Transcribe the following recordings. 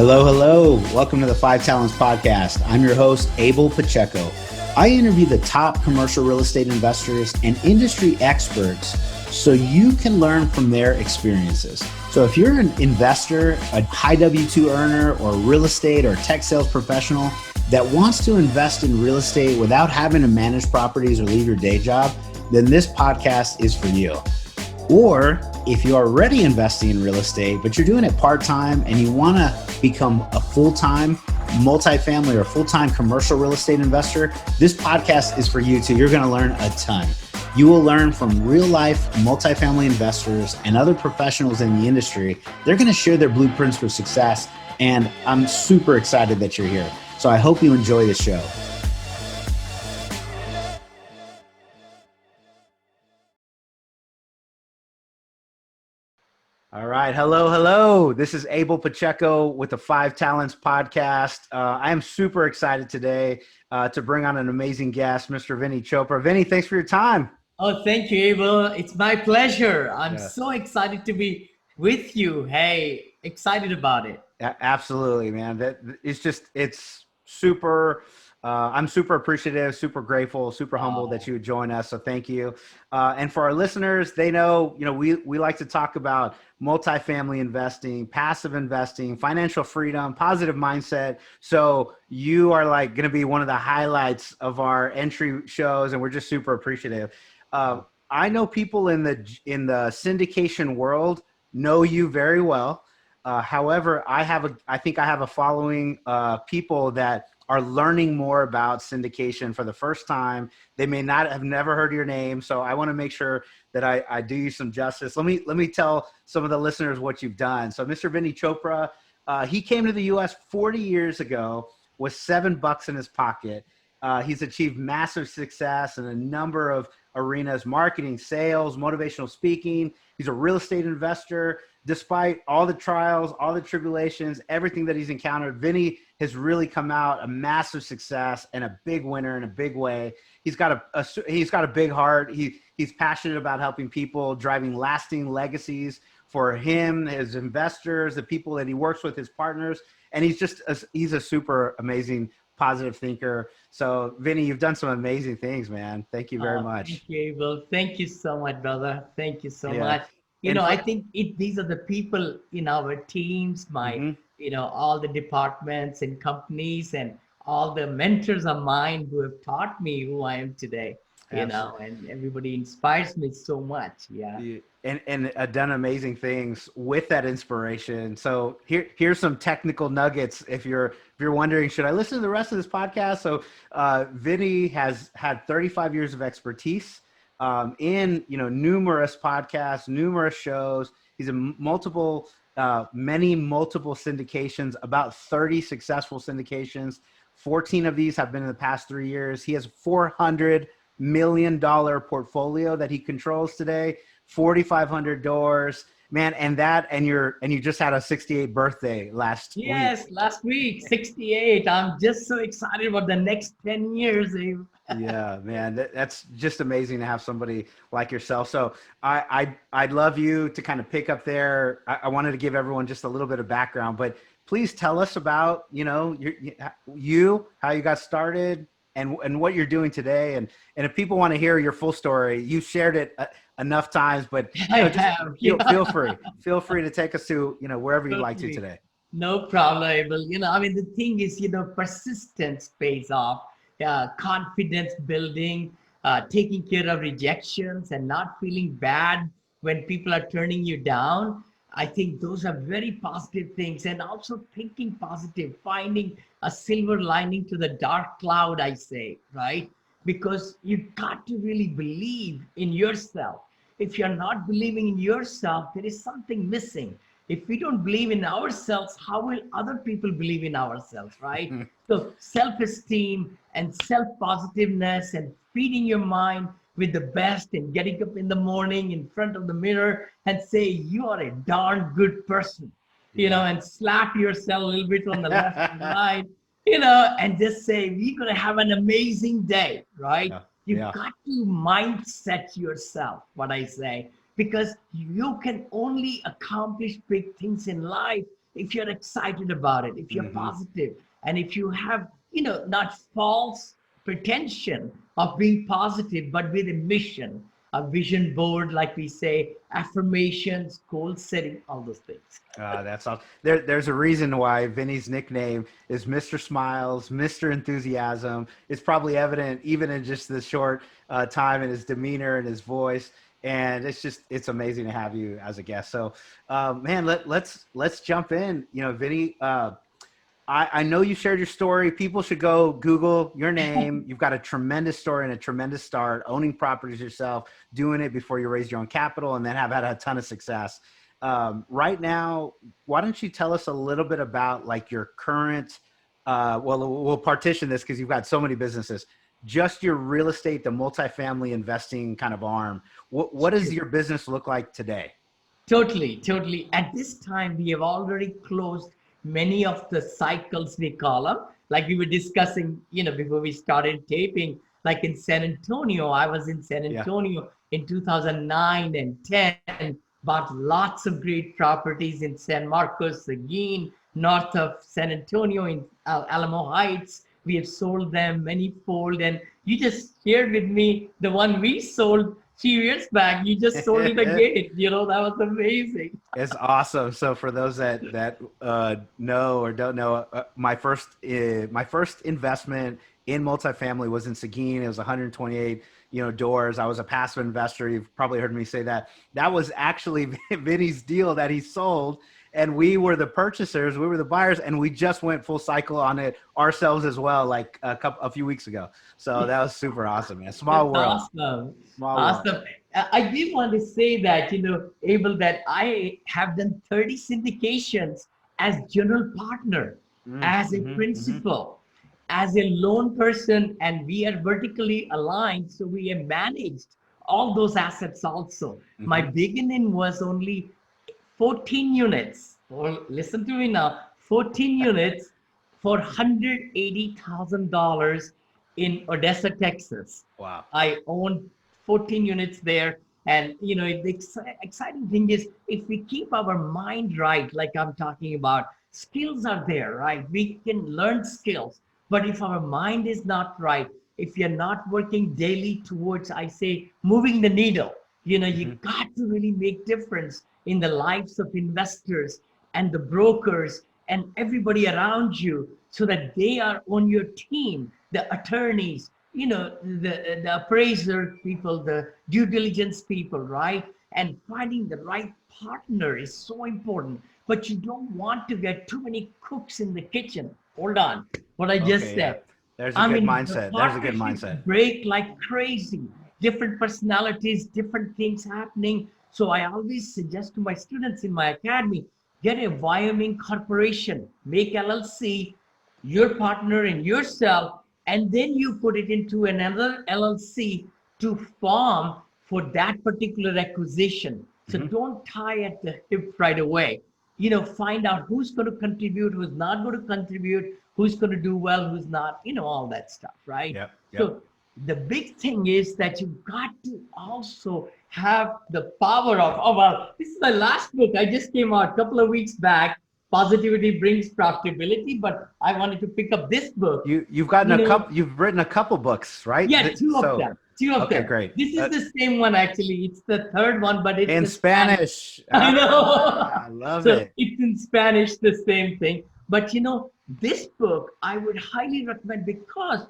Hello, hello. Welcome to the Five Talents Podcast. I'm your host, Abel Pacheco. I interview the top commercial real estate investors and industry experts so you can learn from their experiences. So if you're an investor, a high W-2 earner, or real estate or tech sales professional that wants to invest in real estate without having to manage properties or leave your day job, then this podcast is for you. Or if you're already investing in real estate, but you're doing it part-time and you want to become a full-time multifamily or full-time commercial real estate investor, this podcast is for you too. You're going to learn a ton. You will learn from real-life multifamily investors and other professionals in the industry. They're going to share their blueprints for success, and I'm super excited that you're here. So I hope you enjoy the show. All right. Hello, hello. This is Abel Pacheco with the Five Talents Podcast. I am super excited today to bring on an amazing guest, Mr. Vinney Chopra. Vinney, thanks for your time. Oh, thank you, Abel. It's my pleasure. I'm so excited to be with you. Hey, excited about it. Absolutely, man. It's super. I'm super appreciative, super grateful, super humbled that you would join us. So thank you. And for our listeners, they know, we like to talk about multifamily investing, passive investing, financial freedom, positive mindset. So you are like going to be one of the highlights of our entry shows, and we're just super appreciative. I know people in the syndication world know you very well. However, I think I have a following people that are learning more about syndication for the first time. They may not have never heard your name. So I want to make sure that I do you some justice. Let me tell some of the listeners what you've done. So Mr. Vinney Chopra, he came to the US 40 years ago with $7 in his pocket. He's achieved massive success in a number of arenas: marketing, sales, motivational speaking. He's a real estate investor. Despite all the trials, all the tribulations, everything that he's encountered, Vinney has really come out a massive success and a big winner in a big way. He's got a big heart. He's passionate about helping people, driving lasting legacies for him, his investors, the people that he works with, his partners, and he's a super amazing positive thinker. So Vinney, you've done some amazing things, man. Thank you very much. Thank you, Abel. Thank you so much, brother. Thank you so much. I think these are the people in our teams, all the departments and companies and all the mentors of mine who have taught me who I am today, and everybody inspires me so much. And done amazing things with that inspiration. So here's some technical nuggets. If you're wondering, should I listen to the rest of this podcast? So Vinney has had 35 years of expertise in numerous podcasts, numerous shows. He's in many multiple syndications, about 30 successful syndications. 14 of these have been in the past 3 years. He has $400 million portfolio that he controls today, 4,500 doors, man. And you just had a 68th birthday last week. Yes, last week, 68. I'm just so excited about the next 10 years. Yeah, man, that's just amazing to have somebody like yourself. So I'd love you to kind of pick up there. I wanted to give everyone just a little bit of background, but please tell us about, how you got started and what you're doing today. And if people want to hear your full story, you shared it enough times, but feel free to take us to, wherever you'd like to today. No problem, Abel. The thing is, persistence pays off. Confidence building, taking care of rejections and not feeling bad when people are turning you down. I think those are very positive things. And also thinking positive, finding a silver lining to the dark cloud, I say, right? Because you've got to really believe in yourself. If you're not believing in yourself, there is something missing. If we don't believe in ourselves, how will other people believe in ourselves, right? So self-esteem and self-positiveness and feeding your mind with the best and getting up in the morning in front of the mirror and say, you are a darn good person, and slap yourself a little bit on the left and right, and just say, we're going to have an amazing day, right? You've got to mindset yourself, what I say. Because you can only accomplish big things in life if you're excited about it, if you're positive, and if you have, not false pretension of being positive, but with a mission, a vision board, like we say, affirmations, goal setting, all those things. That's awesome. There's a reason why Vinny's nickname is Mr. Smiles, Mr. Enthusiasm. It's probably evident even in just this short time in his demeanor and his voice. And it's amazing to have you as a guest. So, man, let's jump in. Vinny, I know you shared your story. People should go Google your name. You've got a tremendous story and a tremendous start, owning properties yourself, doing it before you raised your own capital, and then have had a ton of success. Right now, why don't you tell us a little bit about like your current, we'll partition this because you've got so many businesses, just your real estate, the multifamily investing kind of arm. What does your business look like today? Totally. At this time, we have already closed many of the cycles, we call them, like we were discussing, before we started taping, like in San Antonio. I was in San Antonio in 2009 and 10, bought lots of great properties in San Marcos, Seguin, north of San Antonio, in Alamo Heights. We have sold them many-fold, and you just shared with me the one we sold 2 years back. You just sold it again. That was amazing. It's awesome. So for those that know or don't know, my first investment in multifamily was in Seguin. It was 128 doors. I was a passive investor. You've probably heard me say that. That was actually Vinny's deal that he sold. And we were the purchasers, we were the buyers, and we just went full cycle on it ourselves as well, like a few weeks ago. So that was super awesome, man. Small world. Awesome. Small Awesome. world. I did want to say that, Abel, that I have done 30 syndications as general partner, as a principal, as a loan person, and we are vertically aligned. So we have managed all those assets also. My beginning was only 14 units, or listen to me now, 14 units for $180,000 in Odessa, Texas. Wow. I owned 14 units there. And, the exciting thing is, if we keep our mind right, like I'm talking about, skills are there, right? We can learn skills. But if our mind is not right, if you're not working daily towards, I say, moving the needle, you got to really make difference in the lives of investors and the brokers and everybody around you, so that they are on your team, the attorneys, the appraiser people, the due diligence people, right? And finding the right partner is so important. But you don't want to get too many cooks in the kitchen. Hold on, what I just said. Yeah. There's a good mindset. There's a good mindset. Break like crazy. Different personalities, different things happening. So I always suggest to my students in my academy, get a Wyoming corporation, make LLC, your partner and yourself, and then you put it into another LLC to form for that particular acquisition. So don't tie at the hip right away. Find out who's going to contribute, who's not going to contribute, who's going to do well, who's not, all that stuff, right? Yep. So the big thing is that you've got to also have the power of, this is my last book. I just came out a couple of weeks back. Positivity Brings Profitability, but I wanted to pick up this book. You've gotten you've written a couple books, right? Yeah, two of them. Okay, great. This is the same one, actually. It's the third one, but it's in Spanish. I know. I love it. It's in Spanish, the same thing. But this book I would highly recommend, because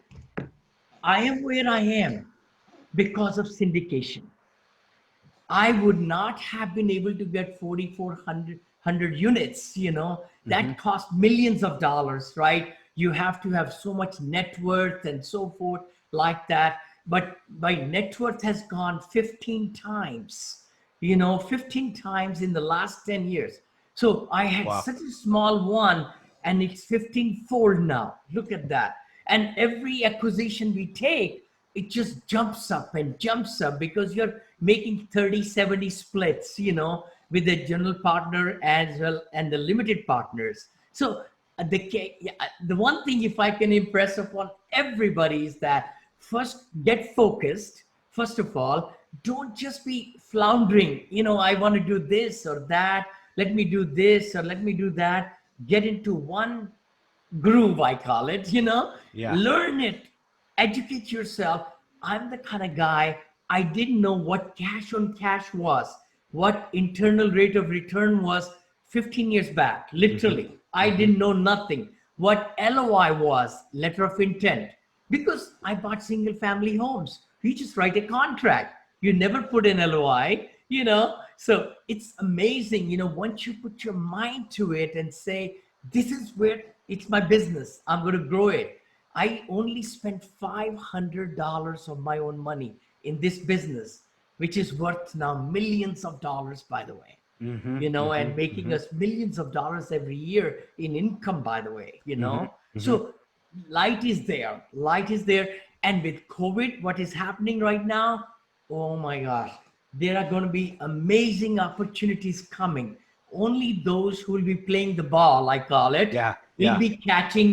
I am where I am because of syndication. I would not have been able to get 4,400 units, that cost millions of dollars, right? You have to have so much net worth and so forth like that. But my net worth has gone 15 times, 15 times in the last 10 years. So I had such a small one, and it's 15-fold now. Look at that. And every acquisition we take, it just jumps up and jumps up, because you're making 30-70 splits, with the general partner as well and the limited partners. So the one thing, if I can impress upon everybody, is that first, get focused. First of all, don't just be floundering. I want to do this or that. let me do this or let me do that. Get into one groove, I call it, Yeah. learn it, educate yourself. I'm the kind of guy, I didn't know what cash on cash was, what internal rate of return was 15 years back, literally. I didn't know nothing. What LOI was, letter of intent, because I bought single family homes. You just write a contract. You never put an LOI. So it's amazing, once you put your mind to it and say, this is where it's my business, I'm going to grow it. I only spent $500 of my own money in this business, which is worth now millions of dollars, by the way. And making us millions of dollars every year in income, by the way. So light is there. And with COVID, what is happening right now, oh my gosh, there are going to be amazing opportunities coming. Only those who will be playing the ball, I call it, Yeah. will Yeah. be catching,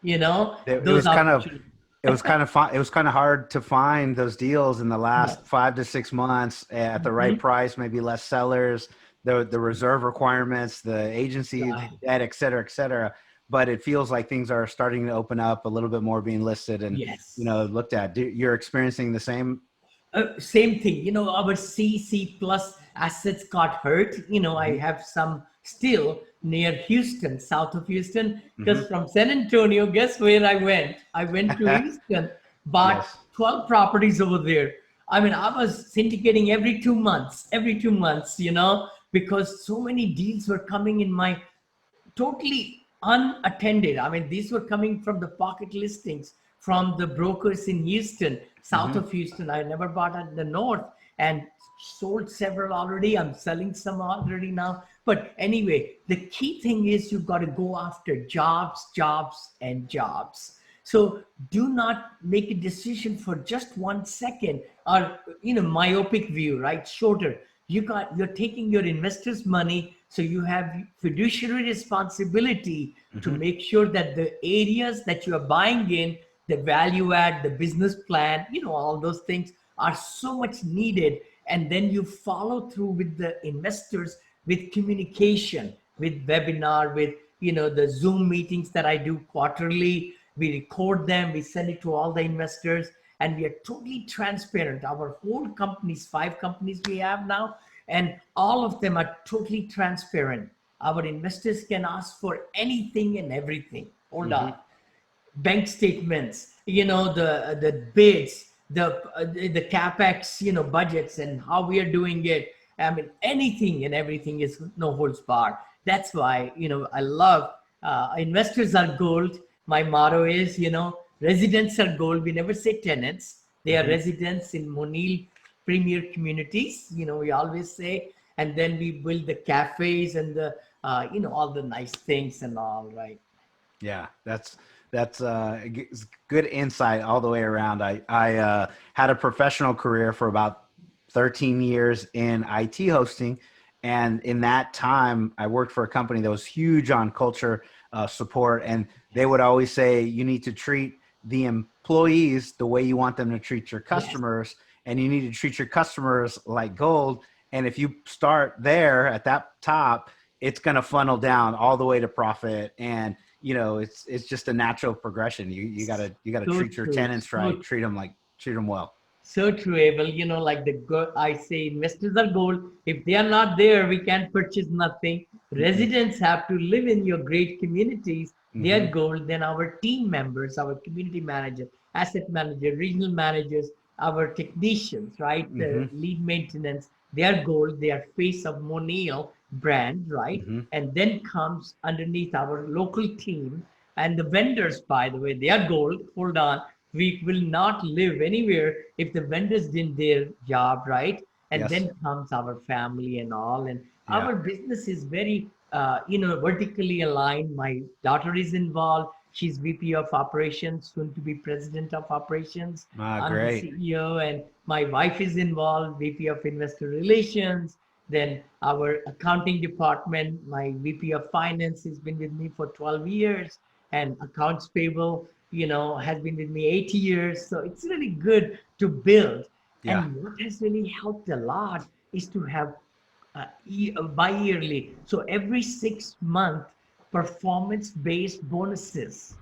It those was kind of opportunities. it was kind of fun. It was kind of hard to find those deals in the Yeah. last 5 to 6 months at the right price, maybe less sellers, the reserve requirements, the agency Right. debt, et cetera, et cetera. But it feels like things are starting to open up, a little bit more being listed and Yes. looked at. You're experiencing the same? Same thing, our C plus assets got hurt. I Mhm. have some still near Houston, south of Houston, Mhm. because from San Antonio, guess where I went? I went to Houston, bought Yes. 12 properties over there. I mean, I was syndicating every 2 months, because so many deals were coming in my totally unattended. I mean, these were coming from the pocket listings from the brokers in Houston, south Mhm. of Houston. I never bought at the north and sold several already. I'm selling some already now. But anyway, the key thing is you've got to go after jobs, jobs, and jobs. So do not make a decision for just 1 second or myopic view, right? Shorter. You're taking your investors' money, so you have fiduciary responsibility to Mhm. make sure that the areas that you are buying in, the value add, the business plan, all those things are so much needed. And then you follow through with the investors with communication, with webinar, with the Zoom meetings that I do quarterly. We record them, we send it to all the investors, and we are totally transparent. Our whole companies, 5 companies we have now, and all of them are totally transparent. Our investors can ask for anything and everything. Hold on. Mhm. Bank statements, the bids, the capex, budgets, and how we are doing it. I mean, anything and everything is no holds bar. That's why I love investors are gold. My motto is residents are gold. We never say tenants. They are Mhm. residents in Monil premier communities. We always say, and then we build the cafes and the all the nice things and all, right? Yeah, that's good insight all the way around. I had a professional career for about 13 years in IT hosting, and in that time, I worked for a company that was huge on culture support, and they would always say you need to treat the employees the way you want them to treat your Yes. customers, and you need to treat your customers like gold. And if you start there at that top, it's going to funnel down all the way to profit. And it's just a natural progression. You gotta So treat your true. tenants So right, treat them well. so true, Abel. Like I say, investors are gold. If they are not there, we can't purchase nothing. Mm-mm. Residents have to live in your great communities. They Mm-hmm. are gold. Then our team members, our community manager, asset manager, regional managers, our technicians, right? Mm-hmm. The lead maintenance, they are gold. They are face of Monil brand, right? Mm-hmm. And then comes underneath our local team and the vendors, by the way, they are gold. Hold on, we will not live anywhere if the vendors did their job right. And Yes. then comes our family and all, and Yeah. our business is very vertically aligned. My daughter is involved. She's VP of operations, soon to be president of operations. I'm the Great. CEO, and my wife is involved, VP of investor relations. Then our accounting department, my VP of finance has been with me for 12 years, and accounts payable has been with me 80 years. So it's really good to build. Yeah. And what has really helped a lot is to have bi-yearly. So every 6 month performance-based bonuses.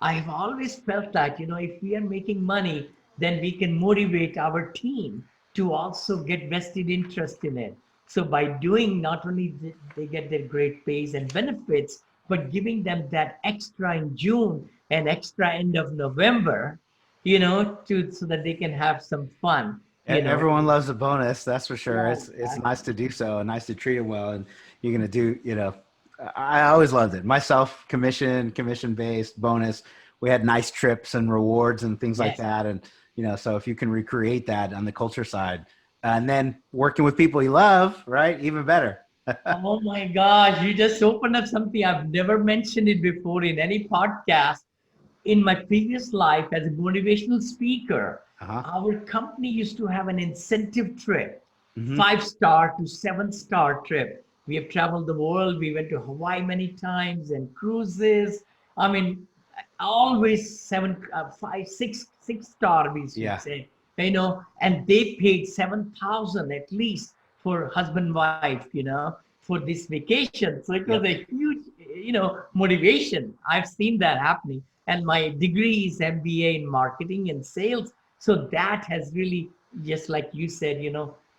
I've always felt that, if we are making money, then we can motivate our team to also get vested interest in it. So by doing, not only they get their great pays and benefits, but giving them that extra in June and extra end of November, to so that they can have some fun, Everyone loves a bonus, that's for sure. Yeah, It's exactly. nice to do so, and nice to treat them well, and you're gonna do. I always loved it. Myself, commission based bonus. We had nice trips and rewards and things like Yes. that, and so if you can recreate that on the culture side, and then working with people you love, right? Even better. Oh my gosh, you just opened up something I've never mentioned it before in any podcast. In my previous life as a motivational speaker, Uh-huh. our company used to have an incentive trip, Hmm. 5 star to 7 star trip. We have traveled the world. We went to Hawaii many times and cruises. I mean, always seven, 5, 6 star, we should Yeah. say, and they paid 7,000 at least for husband wife, for this vacation. So it was Yep. a huge, motivation. I've seen that happening. And my degree is MBA in marketing and sales. So that has really, just like you said,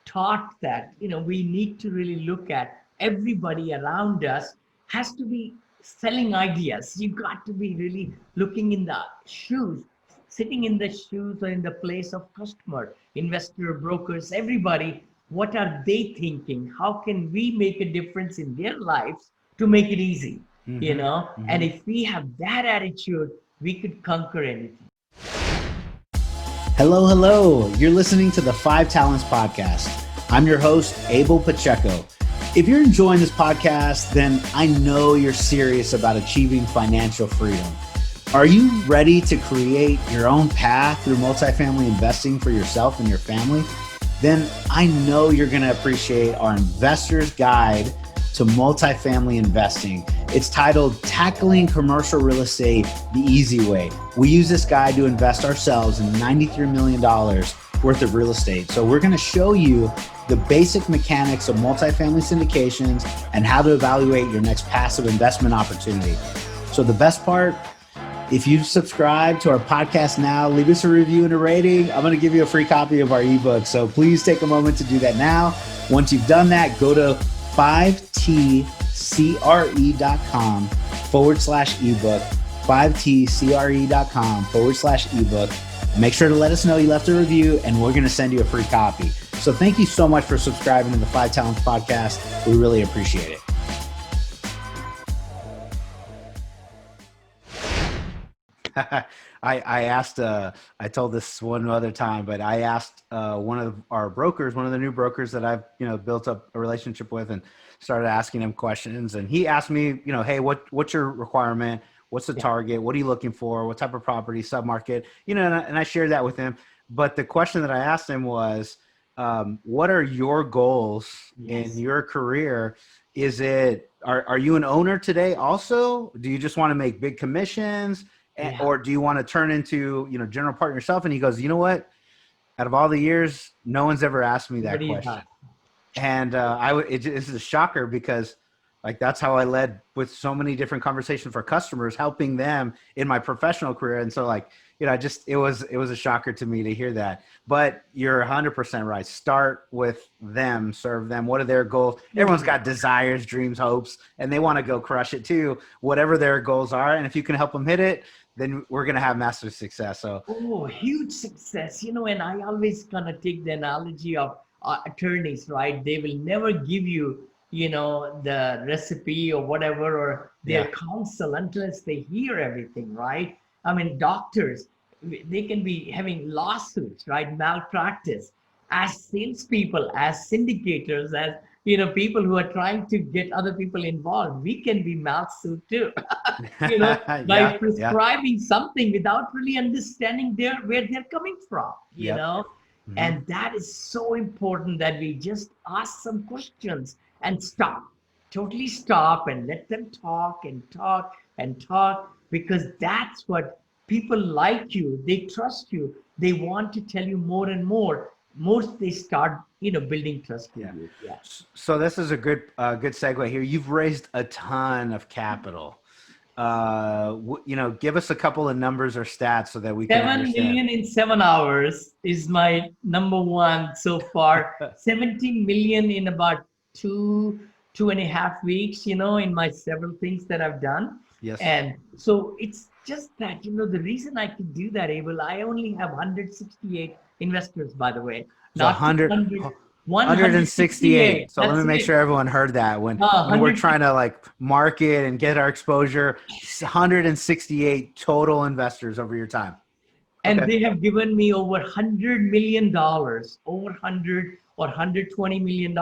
taught that, we need to really look at everybody around us has to be selling ideas. You got to be really looking in the shoes, sitting in the shoes or in the place of customer, investor, brokers, everybody. What are they thinking? How can we make a difference in their lives to make it easy? Hmm. And Hmm. if we have that attitude, we could conquer anything. Hello, hello. You're listening to the Five Talents Podcast. I'm your host, Abel Pacheco. If you're enjoying this podcast, then I know you're serious about achieving financial freedom. Are you ready to create your own path through multifamily investing for yourself and your family? Then I know you're going to appreciate our Investor's Guide to Multifamily Investing. It's titled Tackling Commercial Real Estate the Easy Way. We use this guide to invest ourselves in $93 million worth of real estate. So we're going to show you the basic mechanics of multifamily syndications and how to evaluate your next passive investment opportunity. So the best part, if you subscribe to our podcast now, leave us a review and a rating. I'm going to give you a free copy of our ebook. So please take a moment to do that now. Once you've done that, go to 5tcre.com/ebook, 5tcre.com/ebook. Make sure to let us know you left a review, and we're going to send you a free copy. So thank you so much for subscribing to the Five Talents Podcast. We really appreciate it. I asked, I told this one other time, but I asked one of our brokers, one of the new brokers that I've, built up a relationship with, and started asking him questions. And he asked me, hey, what's your requirement? What's the target? What are you looking for? What type of property, submarket? And I shared that with him. But the question that I asked him was, what are your goals in your career? Are you an owner today also? Do you just want to make big commissions? Or do you want to turn into, general partner yourself? And he goes, you know what? Out of all the years, no one's ever asked me that question. And this is a shocker because that's how I led with so many different conversations for customers, helping them in my professional career. And so it was a shocker to me to hear that. But you're 100% right. Start with them, serve them. What are their goals? Everyone's got desires, dreams, hopes, and they want to go crush it too, whatever their goals are. And if you can help them hit it, then we're going to have massive success. So, huge success, and I always kind of take the analogy of attorneys, right? They will never give you, the recipe or whatever, or their counsel unless they hear everything, right? I mean, doctors, they can be having lawsuits, right? Malpractice. As salespeople, as syndicators, as people who are trying to get other people involved, we can be malsuit too. By prescribing something without really understanding where they're coming from, Mm-hmm. And that is so important that we just ask some questions and totally stop and let them talk and talk and talk, because that's what people like you. They trust you. They want to tell you more and more. most they start, building trust with you. Yeah. So this is a good segue here. You've raised a ton of capital. Give us a couple of numbers or stats so that we can 7 understand. million in 7 hours is my number one so far. 70 million in about 2.5 weeks, in my several things that I've done. Yes. And so it's just that, the reason I could do that, Abel, I only have 168 investors, by the way, So not 100, 200, 168. So let That's me make it. sure everyone heard that when we're 100. trying to like market and get our exposure, 168 total investors over your time. And Okay. they have given me over $100 million, over 100 or $120 million,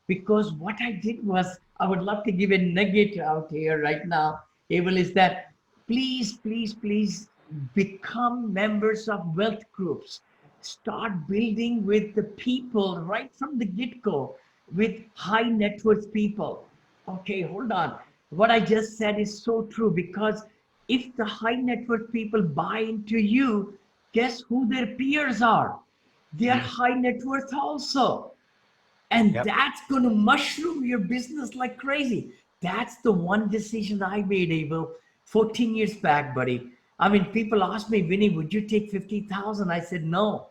because what I did was, I would love to give a nugget out here right now, Abel, is that please, please, please become members of wealth groups. Start building with the people right from the get-go, with high net worth people. Okay, hold on. What I just said is so true, because if the high net worth people buy into you, guess who their peers are? They are high net worth also. And Yep. that's going to mushroom your business like crazy. That's the one decision I made, Abel, 14 years back, buddy. I mean, people ask me, Vinny, would you take 50,000? I said, no.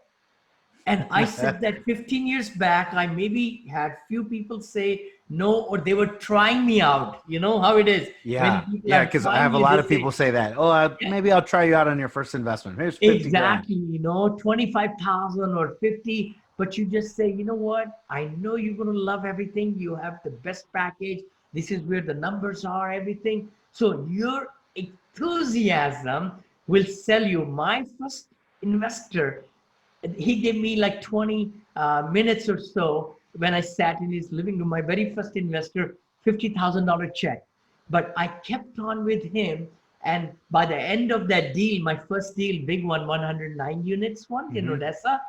And I said that 15 years back, I maybe had few people say no, or they were trying me out. You know how it is. Yeah. When people Yeah. are Because I trying have a you, lot they of people say, say that. Oh, "Yeah, maybe I'll try you out on your first investment. Here's 50 grand. exactly, 25,000 or 50, but you just say, you know what? I know you're going to love everything. You have the best package. This is where the numbers are, everything. So your enthusiasm will sell you. My first investor, he gave me like 20 minutes or so when I sat in his living room, my very first investor, $50,000 check. But I kept on with him. And by the end of that deal, my first deal, big one, 109 units one in Odessa,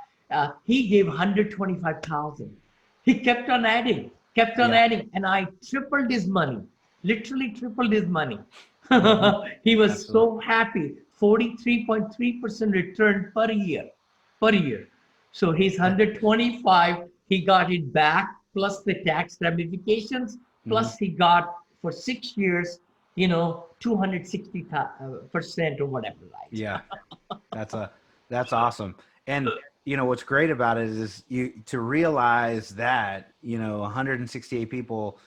he gave 125,000. He kept on Yeah. adding, and I tripled his money, literally tripled his money. He was Absolutely. so happy. 43.3% return per year. So his 125, he got it back plus the tax ramifications, plus he got for 6 years, 260% or whatever, right? Yeah. That's awesome. And what's great about it is you to realize that 168 people.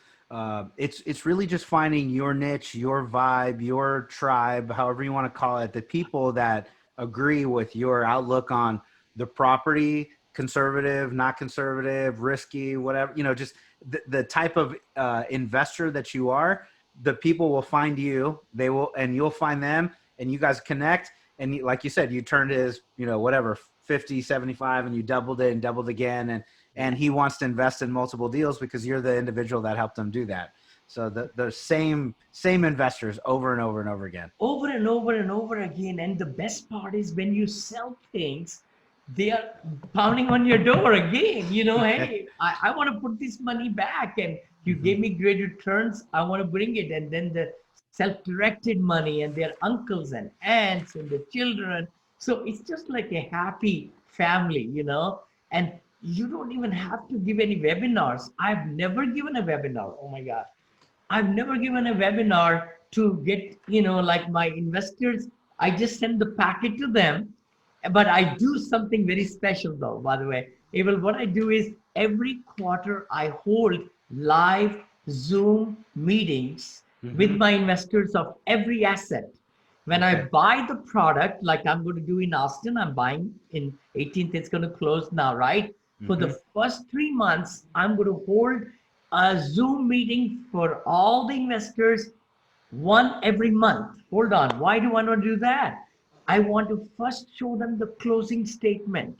It's really just finding your niche, your vibe, your tribe, however you want to call it. The people that agree with your outlook on the property, conservative, not conservative, risky, whatever. Just the type of investor that you are. The people will find you. They will, and you'll find them, and you guys connect. And like you said, you turned his, whatever, 50, 75, and you doubled it and doubled again. And he wants to invest in multiple deals because you're the individual that helped him do that. So the same investors over and over and over again. Over and over and over again. And the best part is when you sell things, they are pounding on your door again. Hey, I want to put this money back, and you gave me great returns. I want to bring it. And then the self-directed money and their uncles and aunts and the children. So it's just like a happy family, and you don't even have to give any webinars. I've never given a webinar. Oh my God. I've never given a webinar to get, like my investors. I just send the packet to them, but I do something very special though, by the way. Abel, what I do is every quarter I hold live Zoom meetings with my investors of every asset. When I buy the product, like I'm going to do in Austin, I'm buying in 18th, it's going to close now, right? For the first 3 months, I'm going to hold a Zoom meeting for all the investors, one every month. Hold on. Why do I want to do that? I want to first show them the closing statement.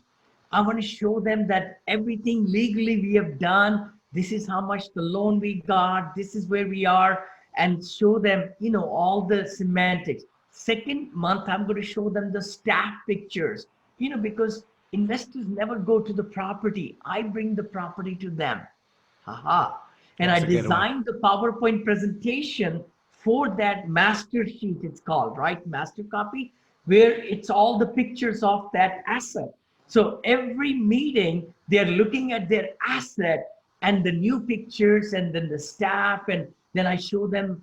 I want to show them that everything legally we have done. This is how much the loan we got. This is where we are, and show them, all the semantics. Second month, I'm going to show them the staff pictures, because investors never go to the property. I bring the property to them. Haha. And That's I a good one. designed the PowerPoint presentation for that master sheet, it's called, right? Master copy, where it's all the pictures of that asset. So every meeting, they're looking at their asset and the new pictures and then the staff, and then I show them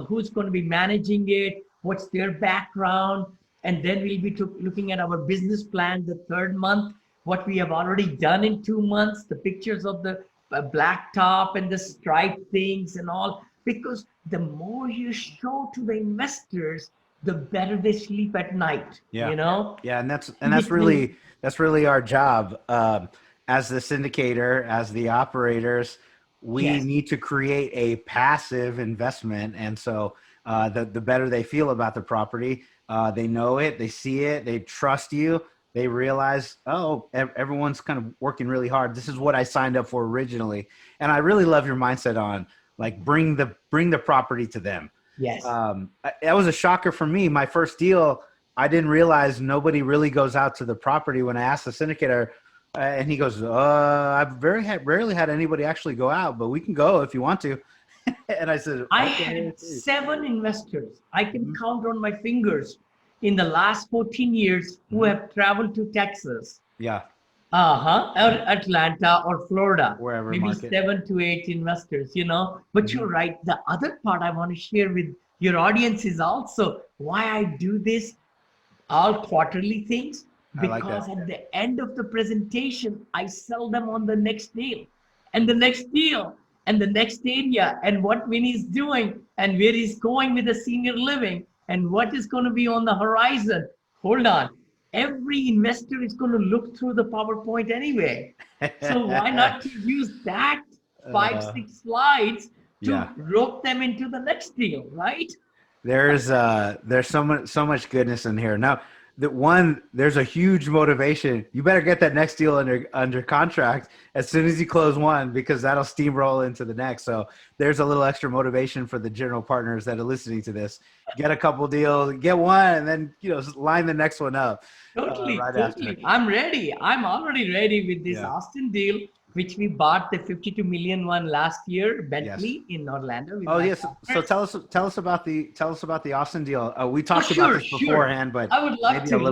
who's going to be managing it, what's their background, and then we'll be looking at our business plan the third month, what we have already done in 2 months, the pictures of the black top and the stripe things and all, because the more you show to the investors, the better they sleep at night. Yeah. You know? Yeah, and that's really our job as the syndicator, as the operators. We Yes. need to create a passive investment, and so the better they feel about the property, they know it, they see it, they trust you. They realize, oh, everyone's kind of working really hard. This is what I signed up for originally, and I really love your mindset on like bring the property to them. Yes. That was a shocker for me. My first deal, I didn't realize nobody really goes out to the property. When I asked the syndicator, and he goes, I've rarely had anybody actually go out, but we can go if you want to. And I said, I okay. had 7 investors. I can count on my fingers in the last 14 years who have traveled to Texas. Yeah. Or Atlanta or Florida. Wherever Maybe market. 7 to 8 investors, you know. But you're right. The other part I want to share with your audience is also why I do this all quarterly things, because at the end of the presentation, I sell them on the next deal and the next deal and the next area and what Vinney's doing and where he's going with the senior living and what is going to be on the horizon. Hold on. Every investor is going to look through the PowerPoint anyway. So why not to use that 5-6 slides to rope them into the next deal, right? There's so much goodness in here. Now, there's a huge motivation. You better get that next deal under contract as soon as you close one, because that'll steamroll into the next. So there's a little extra motivation for the general partners that are listening to this. Get a couple deals, get one, and then line the next one up. Totally. After. I'm ready. I'm already ready with this Austin deal, which we bought the 52 million one last year, Bentley in Orlando. Oh yes. So tell us about the Austin deal. We talked about this beforehand, but I would love maybe to, a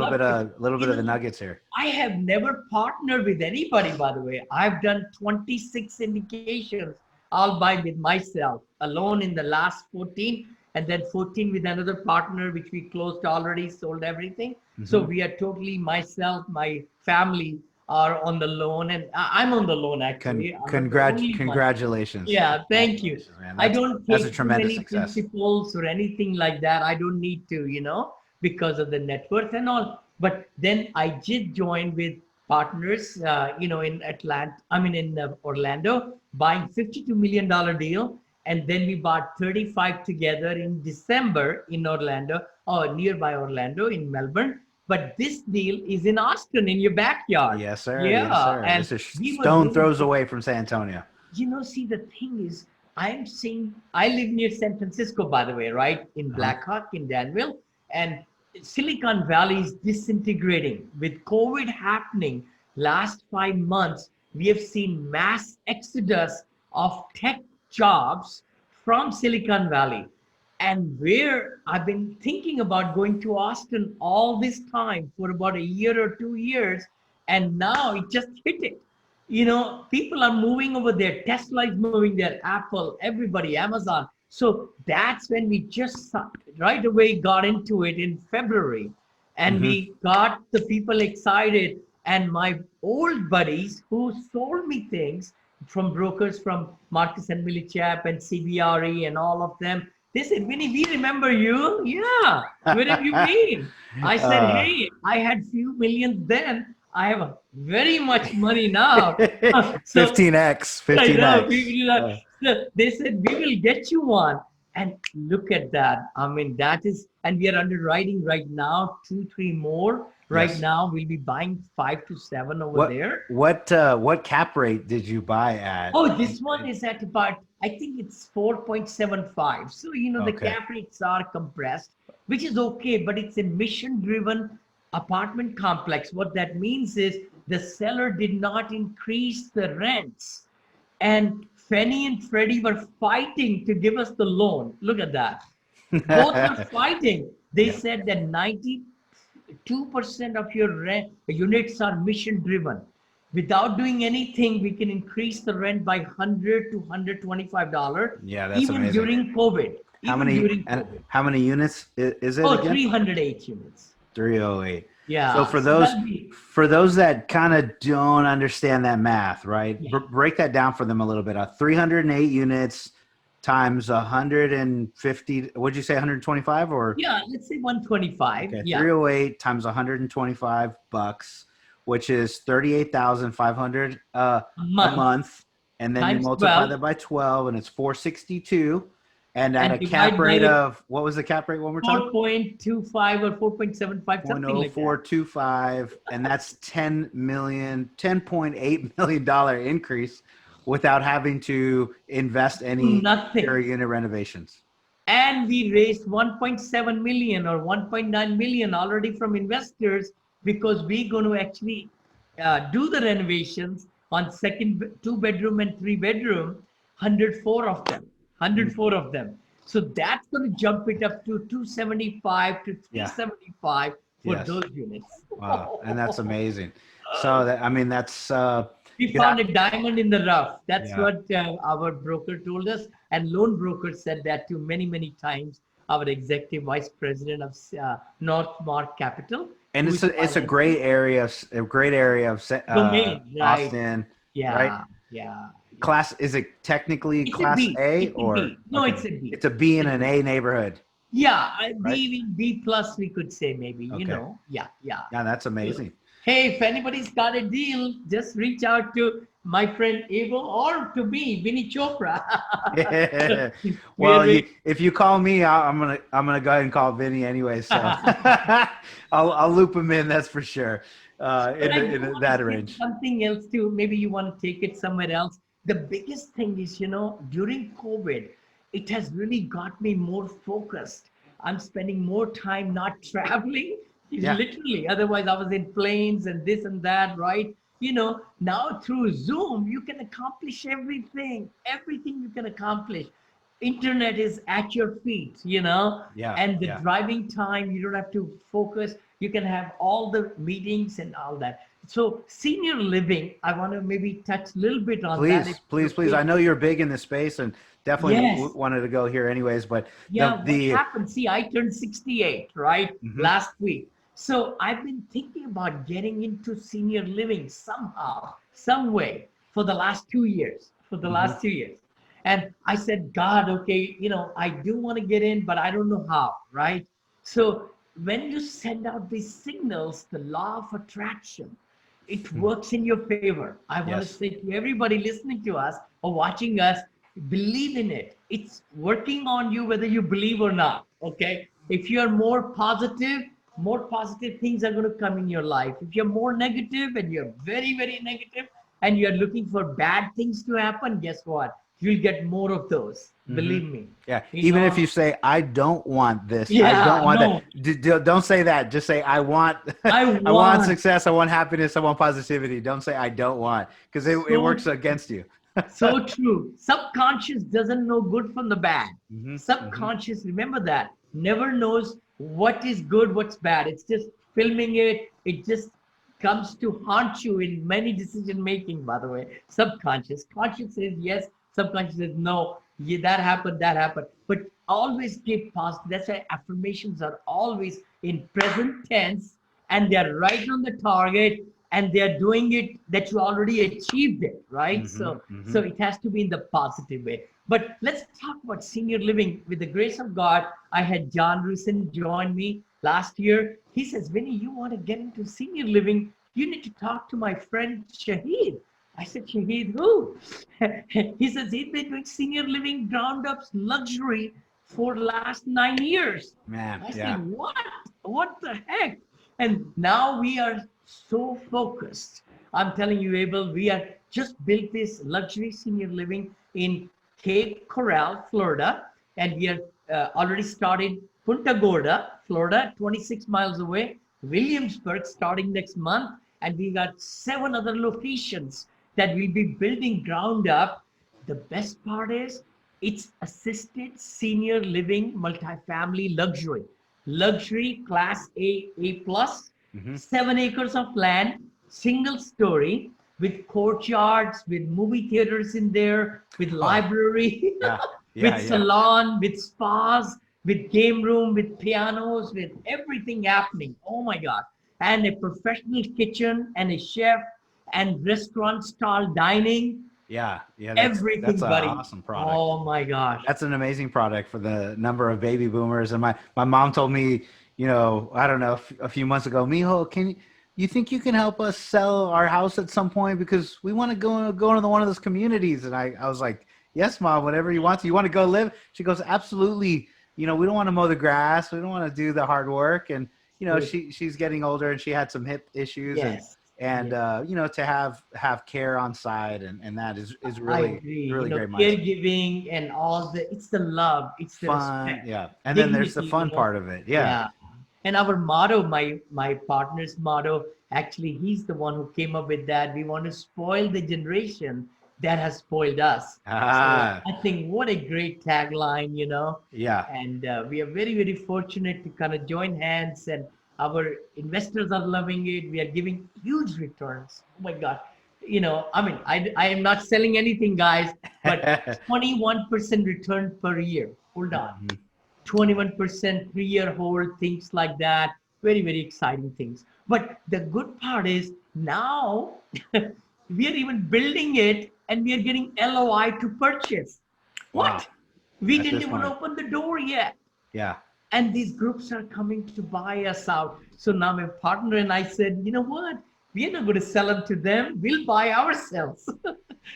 little bit of the nuggets here. I have never partnered with anybody, by the way. I've done 26 syndications all by with myself alone in the last 14, and then 14 with another partner, which we closed already, sold everything. So we are totally myself, my family are on the loan, and I'm on the loan actually. Congratulations. Yeah, thank you. I don't take too many success. principles or anything like that. I don't need to, because of the net worth and all. But then I did join with partners, in Orlando, buying $52 million deal. And then we bought 35 together in December in Orlando, or nearby Orlando in Melbourne. But this deal is in Austin, in your backyard. Yes, sir. Yeah. Yes, sir. And it's a stone throws away from San Antonio. See, the thing is, I'm saying, I live near San Francisco, by the way, right? In Blackhawk, in Danville. And Silicon Valley is disintegrating. With COVID happening last 5 months, we have seen mass exodus of tech jobs from Silicon Valley. And where I've been thinking about going to Austin all this time for about a year or 2 years, and now it just hit it. People are moving over there. Tesla is moving there, Apple, everybody, Amazon. So that's when we just right away got into it in February. And we got the people excited. And my old buddies who sold me things from brokers from Marcus and Vinney Chopra and CBRE and all of them, they said, Vinney, we remember you. Yeah. Where have you been? I said, hey, I had few millions then. I have very much money now. 15x. They said, we will get you one. And look at that. I mean, that is, and we are underwriting right now, 2-3 more. Right now, we'll be buying 5 to 7 over there. What cap rate did you buy at? Oh, this one is at about, I think it's 4.75. So, the cap rates are compressed, which is okay, but it's a mission-driven apartment complex. What that means is the seller did not increase the rents. And Fannie and Freddie were fighting to give us the loan. Look at that. Both were fighting. They said that 92% of your rent units are mission driven. without doing anything, we can increase the rent by $100 to $125, Yeah, that's even amazing. during COVID. How many units is it Oh, again? 308 units. 308. So Yeah. for So that'll be, those that kind of don't understand that math, right? yeah. Break that down for them a little bit. 308 units times 150. What'd you say? 125 or? Yeah, let's say 125. Okay, Yeah. 308 times $125, which is 38,500 A a month month, and then you times multiply 12 that by 12, and it's 462. And at and a cap divide rate by of, what was the cap rate one more time? 4.25 or 4.75, something like that. 0.0425, and that's 10.8 million dollar increase without having to invest any Nothing. unit renovations. And we raised 1.7 million or 1.9 million already from investors, because we're going to actually do the renovations on two bedroom and three bedroom, 104 of them, 104 of them. So that's going to jump it up to 275 to 375 for Yes. those units. Wow, and that's amazing. So that, I mean, that's We found a diamond in the rough. That's Yeah. what our broker told us. And loan broker said that to many, many times. Our executive vice president of Northmark Capital. And it's a great area of Domain, right? Austin, Yeah, right? yeah. Class, is it technically It's a class B. A It's a or B. No, okay. it's a B. It's a B in an A neighborhood. Yeah, Right? B plus we could say maybe, Okay. you know. Yeah, yeah. Yeah, that's amazing. Hey, if anybody's got a deal, just reach out to my friend Abel or to me, Vinney Chopra. Well, if you call me, I'm gonna go ahead and call Vinny anyway. So I'll loop him in. That's for sure. In that range. Something else too. Maybe you want to take it somewhere else. The biggest thing is, you know, during COVID, it has really got me more focused. I'm spending more time not traveling, Yeah. literally. Otherwise, I was in planes and this and that, right? You know, now through Zoom, you can accomplish everything. Everything you can accomplish. Internet is at your feet, you know, Yeah. and the Yeah. driving time, you don't have to focus. You can have all the meetings and all that. So senior living, I want to maybe touch a little bit on that. Please. I know you're big in this space and definitely Yes. wanted to go here anyways, but Yeah, the what happened? See, I turned 68, right? Mhm. Last week. So I've been thinking about getting into senior living somehow, some way for the last 2 years, And I said, God, okay, you know, I do want to get in, but I don't know how, right? So when you send out these signals, the law of attraction, it works in your favor. I want to Yes. say to everybody listening to us or watching us, believe in it. It's working on you whether you believe or not. Okay. If you're more positive things are going to come in your life. If you're more negative and you're very, very negative and you're looking for bad things to happen, guess what? You'll get more of those. Believe me. Yeah. You Even know? if you say, I don't want this, I Yeah, don't want no. that. Don't say that. Just say, I want, I I want want. success. I want happiness. I want positivity. Don't say, I don't want, because it So- works against you. So true. Subconscious doesn't know good from the bad. Mhm, Subconscious, remember that, never knows what is good, what's bad. It's just filming it. It just comes to haunt you in many decision making, by the way. Subconscious. Conscious says yes, subconscious says no. Yeah, that happened, that happened. But always keep positive. That's why affirmations are always in present tense and they're right on the target and they're doing it that you already achieved it, right? So it has to be in the positive way. But let's talk about senior living. With the grace of God, I had John Rusin join me last year. He says, Vinny, you want to get into senior living, you need to talk to my friend Shahid. I said, Shahid, who? He says, he's been doing senior living ground ups luxury for the last 9 years. Man, I yeah. said, what? What the heck? And now we are so focused. I'm telling you, Abel, we are just built this luxury senior living in Cape Coral, Florida, and we are already started Punta Gorda, Florida, 26 miles away, Williamsburg starting next month, and we got 7 other locations that we'll be building ground up. The best part is it's assisted senior living multifamily luxury class A plus, 7 acres of land, single story, with courtyards, with movie theaters in there, with Oh, library, yeah. Yeah. with Yeah. salon, with spas, with game room, with pianos, with everything happening. Oh my God. And a professional kitchen and a chef and restaurant style dining, Yeah. Yeah. That's everything, an buddy. awesome product. Oh my gosh. That's an amazing product for the number of baby boomers. And my mom told me, I don't know, a few months ago, Mijo, you think you can help us sell our house at some point because we want to go into one of those communities? And I was like, yes, mom, whatever you want to. You want to go live? She goes, absolutely. We don't want to mow the grass. We don't want to do the hard work. And Good. she's getting older and she had some hip issues Yes. and Yes. to have care on site and that is I really agree. really great mindset. Caregiving and all it's the love, it's the Fun, respect, yeah. And then there's the dignity, fun part of it. Yeah. Yeah. And our motto, my partner's motto, actually, he's the one who came up with that. We want to spoil the generation that has spoiled us. So Ah, I think what a great tagline, yeah. And we are very, very fortunate to kind of join hands, and our investors are loving it. We are giving huge returns. Oh my God. I mean, I am not selling anything, guys, but 21% return per year. Hold on. Mhm. 21% 3-year hold, things like that. Very, very exciting things. But the good part is now we are even building it and we are getting LOI to purchase. Wow. What? We At didn't this even point. open the door yet. Yeah. And these groups are coming to buy us out. So now my partner and I said, you know what? We're not going to sell them to them. We'll buy ourselves.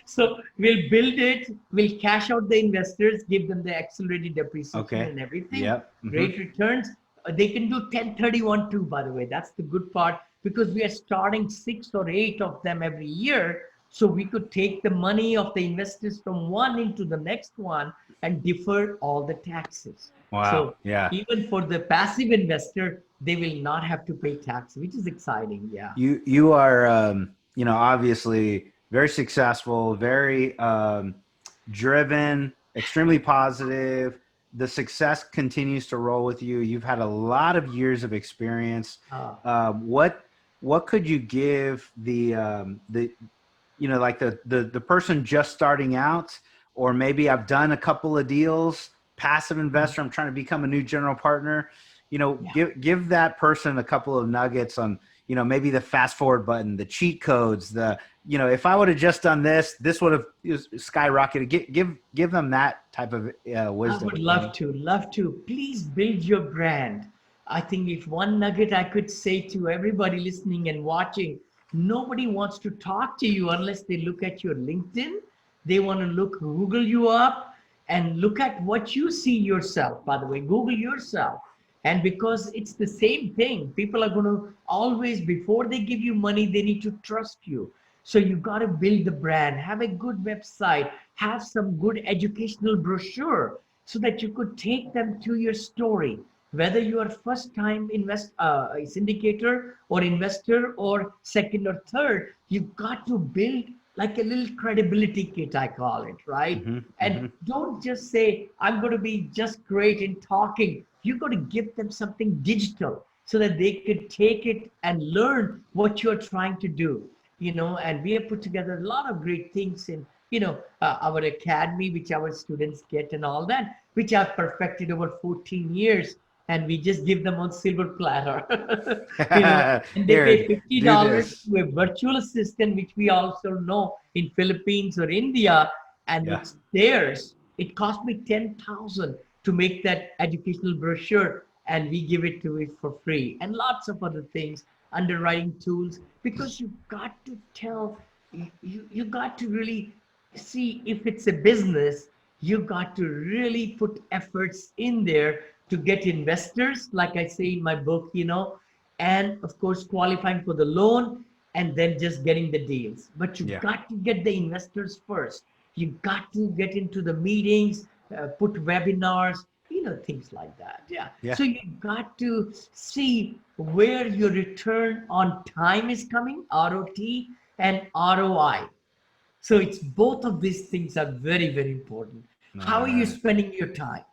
So we'll build it, we'll cash out the investors, give them the accelerated depreciation Okay. and everything. Yep. Hmm. Great returns. They can do 1031 too, by the way. That's the good part because we are starting 6 or 8 of them every year. So we could take the money of the investors from one into the next one and defer all the taxes. Wow. So Yeah. even for the passive investor, they will not have to pay tax, which is exciting. Yeah. You are obviously very successful, very driven, extremely positive. The success continues to roll with you. You've had a lot of years of experience. Uh, What could you give the like the person just starting out, or maybe I've done a couple of deals, passive investor, I'm trying to become a new general partner, yeah. give that person a couple of nuggets on, maybe the fast forward button, the cheat codes, if I would have just done this would have skyrocketed. Give them that type of I wisdom. would love to, love to. Please build your brand. I think if one nugget I could say to everybody listening and watching, nobody wants to talk to you unless they look at your LinkedIn. They want to Google you up and look at what you see yourself. By the way, Google yourself. And because it's the same thing, people are going to always, before they give you money, they need to trust you. So you got to build the brand, have a good website, have some good educational brochure so that you could take them to your story. Whether you are first time a syndicator or investor or second or third, you got to build like a little credibility kit, I call it, right? Hmm. And Hmm. don't just say, I'm going to be just great in talking. You got to give them something digital so that they could take it and learn what you're trying to do. And we have put together a lot of great things in, our academy, which our students get and all that, which I've perfected over 14 years. And we just give them on silver platter, and they Here, pay $50 do this. to a virtual assistant, which we also know in Philippines or India, and Yeah. it's theirs. It cost me 10,000 to make that educational brochure, and we give it to it for free, and lots of other things, underwriting tools, because you got to tell, you got to really see if it's a business. You got to really put efforts in there to get investors, like I say in my book, and of course qualifying for the loan and then just getting the deals. But you Yeah. got to get the investors first. You got to get into the meetings, put webinars, things like that. Yeah. Yeah. So you got to see where your return on time is coming, ROT and ROI. So it's both of these things are very, very important. How are you Uh, spending your time?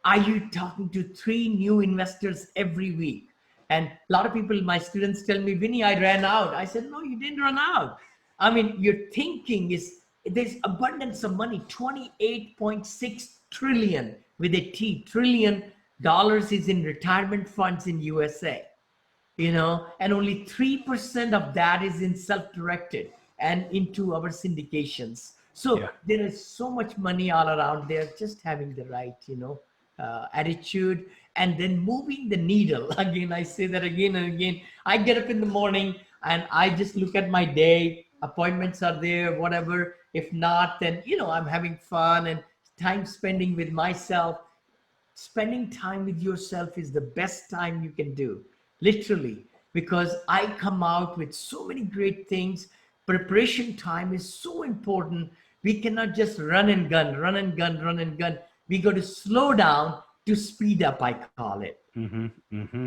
Are you talking to 3 new investors every week? And a lot of people, my students tell me, Vinny, I ran out. I said, no, you didn't run out. I mean, your thinking is there's abundance of money, 28.6 trillion with a T, trillion dollars is in retirement funds in USA, and only 3% of that is in self-directed and into our syndications. So Yeah. there is so much money all around there, just having the right, attitude and then moving the needle. Again, I say that again and again. I get up in the morning and I just look at my day. Appointments are there, whatever. If not, then, I'm having fun and time spending with myself. Spending time with yourself is the best time you can do, literally, because I come out with so many great things. Preparation time is so important. We cannot just run and gun, run and gun, run and gun. We got to slow down to speed up, I call it. Mm-hmm. Mm-hmm.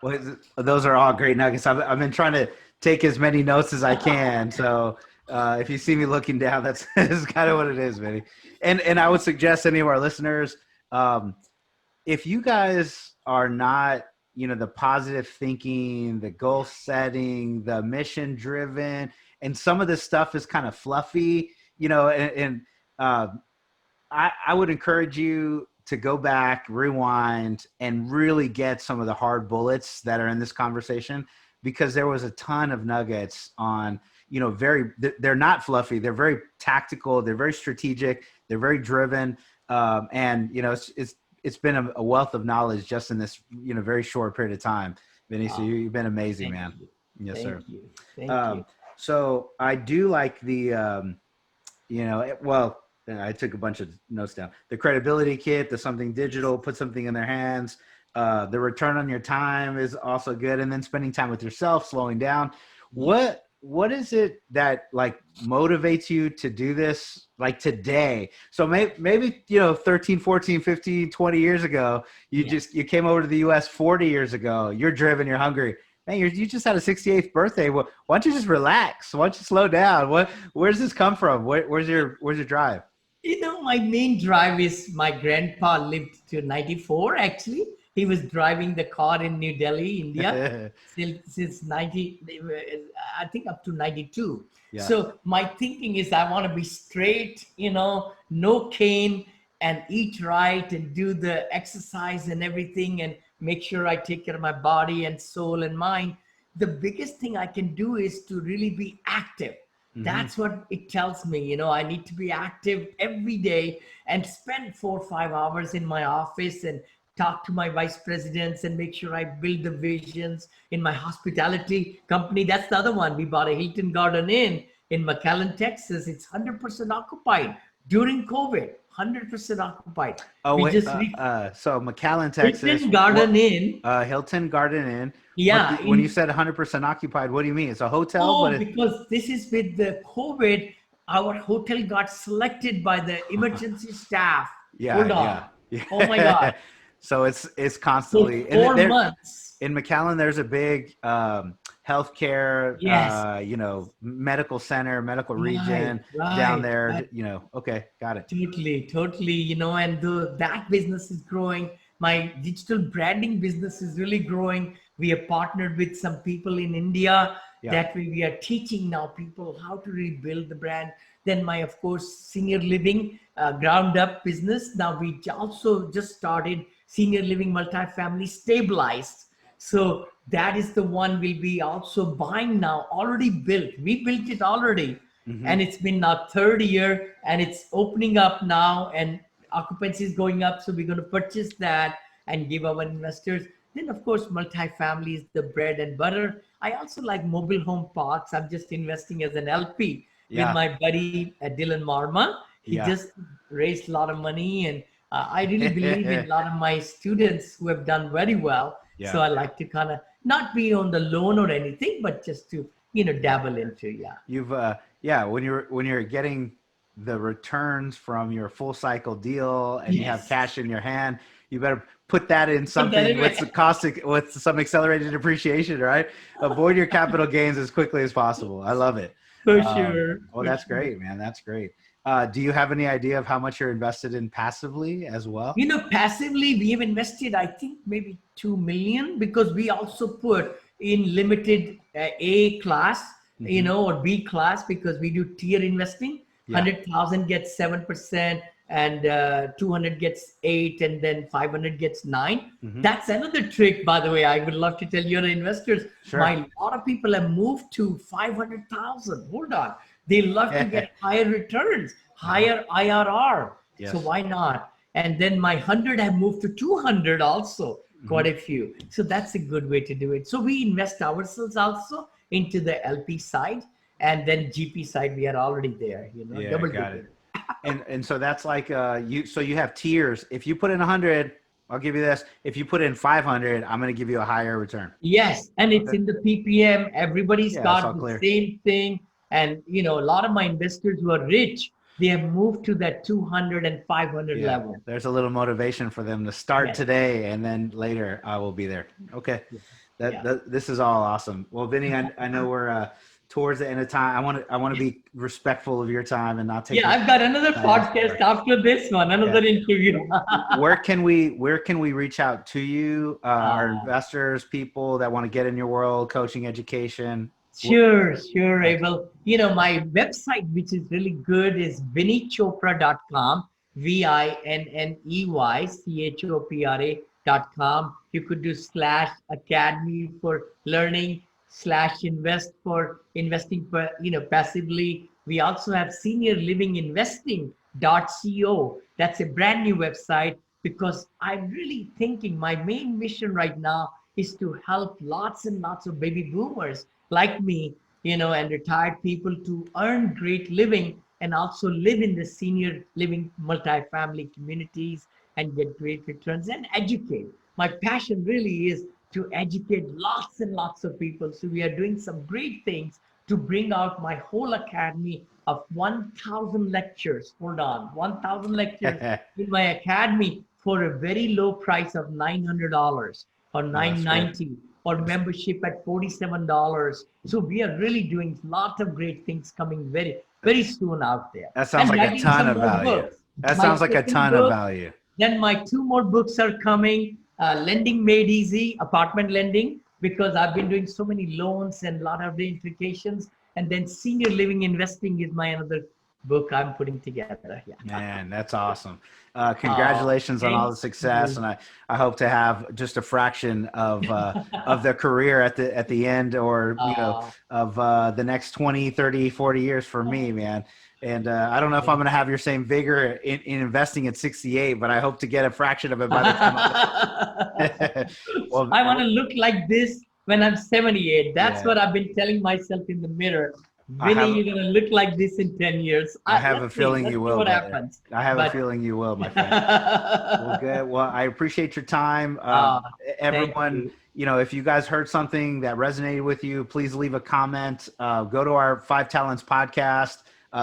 Well, those are all great nuggets. I've been trying to take as many notes as I can. So if you see me looking down, that's kind of what it is, Vinney. And I would suggest any of our listeners, if you guys are not, the positive thinking, the goal setting, the mission driven, and some of this stuff is kind of fluffy, I would encourage you to go back, rewind, and really get some of the hard bullets that are in this conversation, because there was a ton of nuggets on, they're not fluffy. They're very tactical. They're very strategic. They're very driven. And, it's been a wealth of knowledge just in this, very short period of time. Vinney, so you've been amazing, man. Yes, sir. Thank you. So I do like the, I took a bunch of notes down. The credibility kit, the something digital, put something in their hands. The return on your time is also good. And then spending time with yourself, slowing down. What is it that like motivates you to do this like today? So maybe 13, 14, 15, 20 years ago, you came over to the US 40 years ago. You're driven, you're hungry. Man, you just had a 68th birthday. Why don't you just relax? Why don't you slow down? Where's this come from? Where's your drive? My main drive is my grandpa lived to 94, actually. He was driving the car in New Delhi, India, since 90, I think up to 92. Yeah. So my thinking is I want to be straight, no cane, and eat right and do the exercise and everything and make sure I take care of my body and soul and mind. The biggest thing I can do is to really be active. Mm-hmm. That's what it tells me. I need to be active every day and spend 4 or 5 hours in my office and talk to my vice presidents and make sure I build the visions in my hospitality company. That's the other one. We bought a Hilton Garden Inn in McAllen, Texas. It's 100% occupied during COVID. 100% occupied. Oh, wait, so McAllen, Texas. Hilton Garden Inn. Hilton Garden Inn. Yeah. When you said 100% occupied, what do you mean? It's a hotel? Because this is with the COVID, our hotel got selected by the emergency staff. Yeah. Hold on. Yeah. Oh my God. So it's constantly so 4 months. In McAllen. There's a big healthcare, medical center, medical region down there. Right. Okay, got it. Totally. And that business is growing. My digital branding business is really growing. We have partnered with some people in India. That way we are teaching now people how to really build the brand. Then my, of course, senior living ground up business. Now we also just started senior living multifamily stabilized. So that is the one we'll be also buying now, already built. We built it already. Mm-hmm. And it's been now 3rd year and it's opening up now and occupancy is going up. So we're going to purchase that and give our investors. Then of course, multifamily is the bread and butter. I also like mobile home parks. I'm just investing as an LP with my buddy Dylan Marma. He just raised a lot of money and I really believe in a lot of my students who have done very well. Yeah. So I like to kind of not be on the loan or anything, but just to, dabble into, You've, when you're getting the returns from your full cycle deal and you have cash in your hand, you better put that in something with some accelerated depreciation, right? Avoid your capital gains as quickly as possible. I love it. For sure. Well, that's great, man. That's great. Do you have any idea of how much you're invested in passively as well? Passively, we have invested, I think, maybe 2 million because we also put in limited A class or B class, because we do tier investing. 100,000 gets 7%, and 200 gets 8, and then 500 gets 9. That's another trick, by the way. I would love to tell your investors. Sure. A lot of people have moved to 500,000. Hold on. They love to get higher returns, higher IRR. Yes. So why not? And then my 100 have moved to 200 also, quite a few. So that's a good way to do it. So we invest ourselves also into the LP side, and then GP side, we are already there, double got digit. it. And so that's like you have tiers. If you put in 100, I'll give you this. If you put in 500, I'm going to give you a higher return. Yes, and it's in the PPM. Everybody's got the same thing. And a lot of my investors who are rich, they have moved to that 200 and 500 level. There's a little motivation for them to start today, and then later I will be there. Okay. This is all awesome. Well, Vinney, I know we're towards the end of time. I want to be respectful of your time and not take. I've got another podcast after this one, another interview. Where can we reach out to you, our investors, people that want to get in your world, coaching, education? Sure, Abel. My website, which is really good, is vinneychopra.com, VINNEYCHOPRA.com. You could do /academy for learning, /invest for investing, passively. We also have seniorlivinginvesting.co. That's a brand new website, because I'm really thinking my main mission right now is to help lots and lots of baby boomers like me, and retired people to earn great living and also live in the senior living multifamily communities and get great returns and educate. My passion really is to educate lots and lots of people. So we are doing some great things to bring out my whole academy of 1,000 lectures. Hold on, 1,000 lectures in my academy for a very low price of $900 or $990. Or membership at $47. So we are really doing lots of great things coming very, very soon out there. That sounds like a ton of value. That sounds like a ton of value. Then my 2 more books are coming. Lending Made Easy, apartment lending, because I've been doing so many loans and a lot of the implications. And then Senior Living Investing is my another book I'm putting together. Man, that's awesome. Congratulations on all the success, and I hope to have just a fraction of the career at the end, or of the next 20, 30, 40 years for me, man. And I don't know if I'm going to have your same vigor in investing at 68, but I hope to get a fraction of it by the time I want to look like this when I'm 78. That's what I've been telling myself in the mirror. Vinney, you're going to look like this in 10 years. I have a feeling you will. What happens? I have a feeling you will, my friend. Well, good. Well, I appreciate your time. Everyone, if you guys heard something that resonated with you, please leave a comment. Go to our 5 Talents podcast.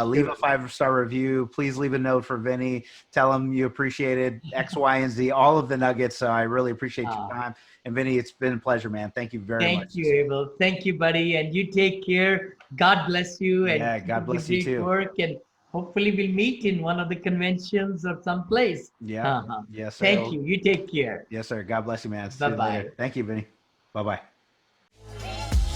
Leave a 5-star review. Please leave a note for Vinney. Tell him you appreciated X, Y, and Z, all of the nuggets. So I really appreciate your time. And Vinney, it's been a pleasure, man. Thank you very much. Thank you, Abel. Thank you, buddy. And you take care. God bless you. And God bless you too. Work, and hopefully we'll meet in one of the conventions or someplace. Yeah. Yes, sir. Thank you. You take care. Yes, sir. God bless you, man. Bye-bye. Thank you, Vinney. Bye-bye.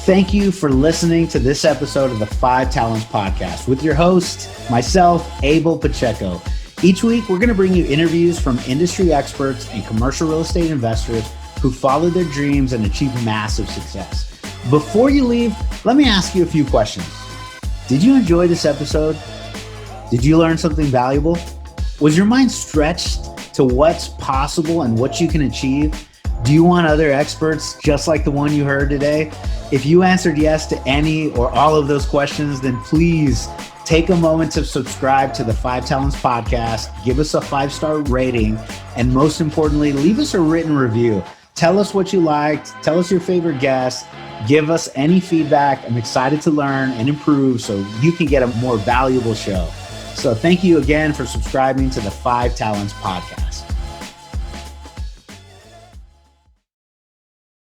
Thank you for listening to this episode of the 5 Talents Podcast with your host, myself, Abel Pacheco. Each week, we're going to bring you interviews from industry experts and commercial real estate investors who follow their dreams and achieve massive success. Before you leave, let me ask you a few questions. Did you enjoy this episode? Did you learn something valuable? Was your mind stretched to what's possible and what you can achieve? Do you want other experts just like the one you heard today? If you answered yes to any or all of those questions, then please take a moment to subscribe to the 5 Talents Podcast, give us a 5-star rating, and most importantly, leave us a written review. Tell us what you liked, tell us your favorite guest, give us any feedback. I'm excited to learn and improve so you can get a more valuable show. So thank you again for subscribing to the 5 Talents Podcast.